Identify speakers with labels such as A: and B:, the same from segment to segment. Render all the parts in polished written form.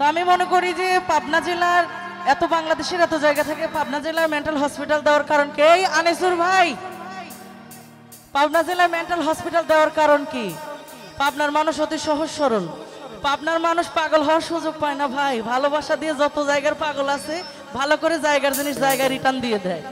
A: তো আমি মনে করি যে পাবনা জেলার এত বাংলাদেশের এত জায়গা থেকে পাবনা জেলার মেন্টাল হসপিটাল দেওয়ার কারণ কি? এই আনিসুর ভাই, পাবনা জেলার মেন্টাল হসপিটাল দেওয়ার কারণ কি? পাবনার মানুষ অতি সহজ সরল। পাবনার মানুষ পাগল হওয়ার সুযোগ পায় না ভাই। ভালোবাসা দিয়ে যত জায়গার পাগল আছে ভালো করে জায়গার জিনিস জায়গায় রিটার্ন দিয়ে দেয়।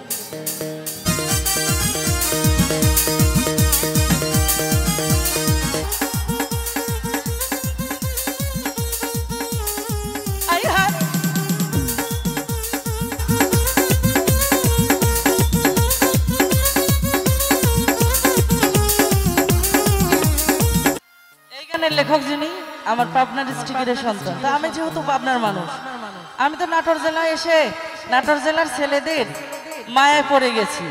A: লেখক যিনি আমার পাবনা ডিস্ট্রিক্টের সন্তান। তা আমি যেহেতু পাবনার মানুষ, আমি তো নাটোর জেলায় এসে নাটোর জেলার ছেলেদের মায়ায় পড়ে গেছি।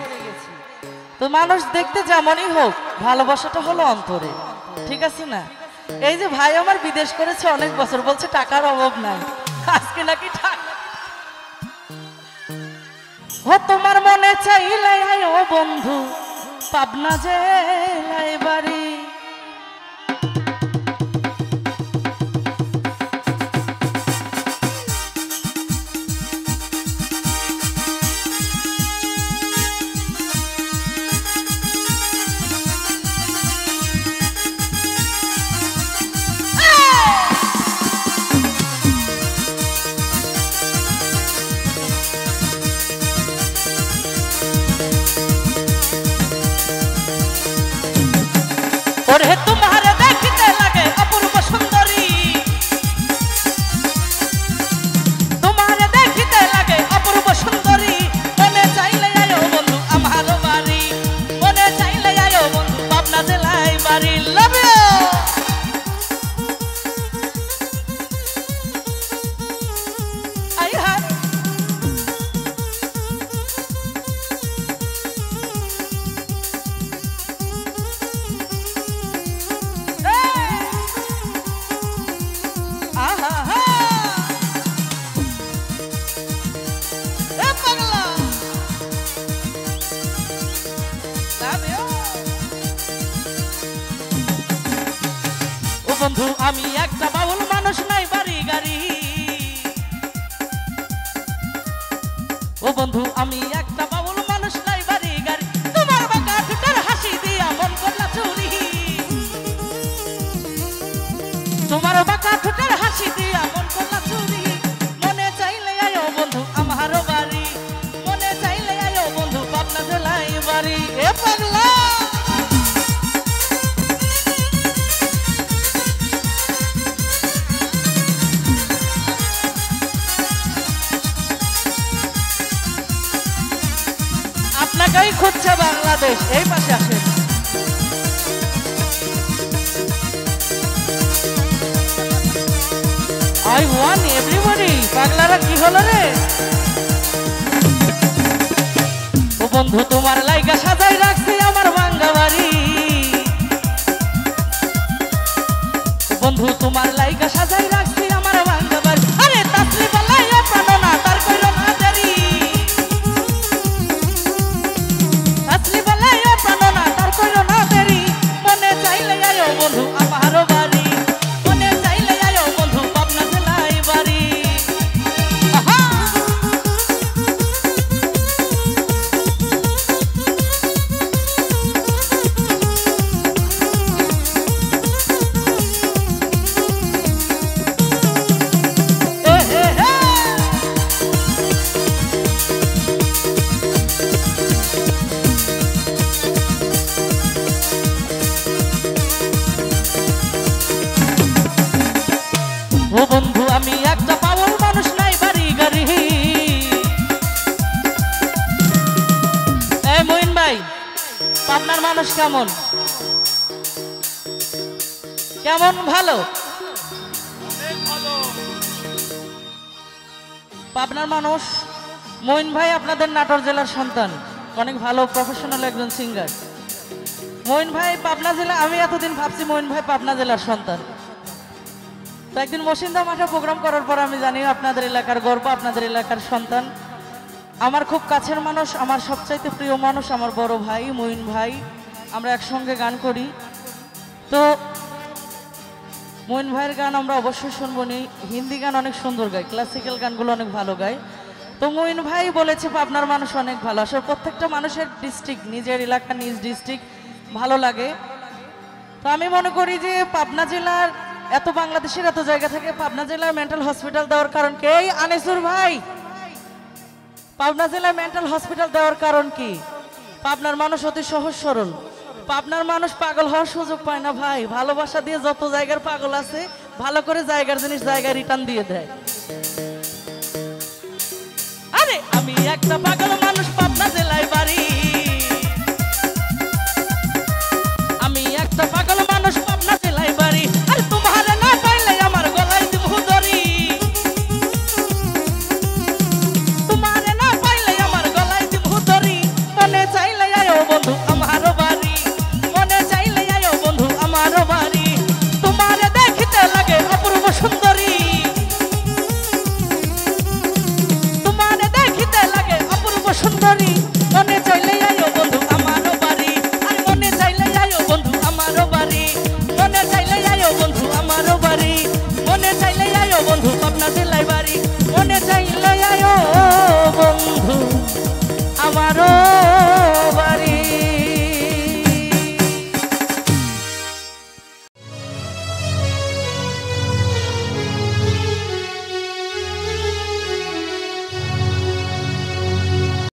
A: তো মানুষ দেখতে যেমনই হোক, ভালোবাসাটা হলো অন্তরে, ঠিক আছে না? এই যে ভাই আমার বিদেশ করেছে অনেক বছর, বলছে টাকার অভাব নাই, আজকে নাকি ও তোমার মনে চাইলে ও বন্ধু পাবনা জেলায় বাড়ি। तुम्हारे देखते लगे अपूर्व सुंदरी, तुम्हारे देखते लगे अपूर्व सुंदरी, मने चाइले आयो बंधु आमार बाड़ी, मने चाइले आयो बंधु पाबना जেলায় बाड़ी। Love you. বন্ধু আমি একটা বাউল মানুষ, নাই বাড়ি গাড়ি। ও বন্ধু আমি একটা বাউল মানুষ, নাই বাড়ি গাড়ি। তোমার বাঁকা ঠোঁটের হাসি দিয়া মন করলা চুরি, তোমার বাঁকা ঠোঁটের হাসি দিয়া মন করলা চুরি। মনে চাইলে আয়ো বন্ধু আমার বাড়ি, মনে চাইলে আয়ো বন্ধু পাবনা জেলায় বাড়ি। এ পাগলা আপনাকেই খুঁজছে বাংলাদেশ, এই পাশে আসেন। I want everybody। পাগলারা কি হলো রে? ও বন্ধু তোমার লাইগা সাজাই রাখছি আমার ভাঙ্গা বাড়ি, বন্ধু তোমার লাইগা সাজাই রাখছি আমার ভাঙ্গা বাড়ি। আরে তাসলি বলাইয়া প্রাণ না তার কইল না দেরি, তাসলি বলাইয়া প্রাণ না তার কইল না দেরি। মনে চাইলে আয়ো বন্ধু আমার বাড়ি, মনে চাইলে আয়ো বন্ধু পাবনা জেলায় বাড়ি। ও বন্ধু আমি একটা পাগল মানুষ, নাই বাড়ি গাড়ি। এই মইন ভাই, পাবনার মানুষ কেমন কেমন? ভালো, পাবনার মানুষ। মইন ভাই আপনাদের নাটোর জেলার সন্তান, অনেক ভালো প্রফেশনাল একজন সিঙ্গার। মইন ভাই পাবনা জেলা, আমি এতদিন ভাবছি মইন ভাই পাবনা জেলার সন্তান। তো একদিন মসিন্দা মাঠে প্রোগ্রাম করার পর আমি জানি আপনাদের এলাকার গর্ব, আপনাদের এলাকার সন্তান, আমার খুব কাছের মানুষ, আমার সবচাইতে প্রিয় মানুষ, আমার বড় ভাই মইন ভাই। আমরা একসঙ্গে গান করি। তো মইন ভাইয়ের গান আমরা অবশ্যই শুনবো নি। হিন্দি গান অনেক সুন্দর গায়, ক্লাসিক্যাল গানগুলো অনেক ভালো গায়। তো মইন ভাই বলেছে পাবনার মানুষ অনেক ভালো। আসলে প্রত্যেকটা মানুষের ডিস্ট্রিক্ট, নিজের এলাকা নিজ ডিস্ট্রিক্ট ভালো লাগে। তো আমি মনে করি যে পাবনা জেলার এত বাংলাদেশের এত জায়গা থেকে পাবনা জেলার মেন্টাল হসপিটাল দেওয়ার কারণ কি? এই আনিসুর ভাই, পাবনা জেলার মেন্টাল হসপিটাল দেওয়ার কারণ কি? পাবনার মানুষ অতি সহজ সরল। পাবনার মানুষ পাগল হওয়ার সুযোগ পায় না ভাই। ভালোবাসা দিয়ে যত জায়গার পাগল আছে ভালো করে জায়গার জিনিস জায়গায় রিটার্ন দিয়ে দেয়। আরে আমি একটা পাগল মানুষ, পাবনা জেলায় বাড়ি। আমি একটা পাগল মানুষ, পাবনা জেলায় বাড়ি। আর তোমার না পাইলে আমার গলায় দিব দড়ি। তোমার না পাইলে আমার গলায় দিব দড়ি। মনে চাইলে আয়ো বন্ধু আমার বাড়ি, মনে চাইলে আয়ো বন্ধু আমার বাড়ি। তোমার দেখিতে লাগে অপূর্ব সুন্দর।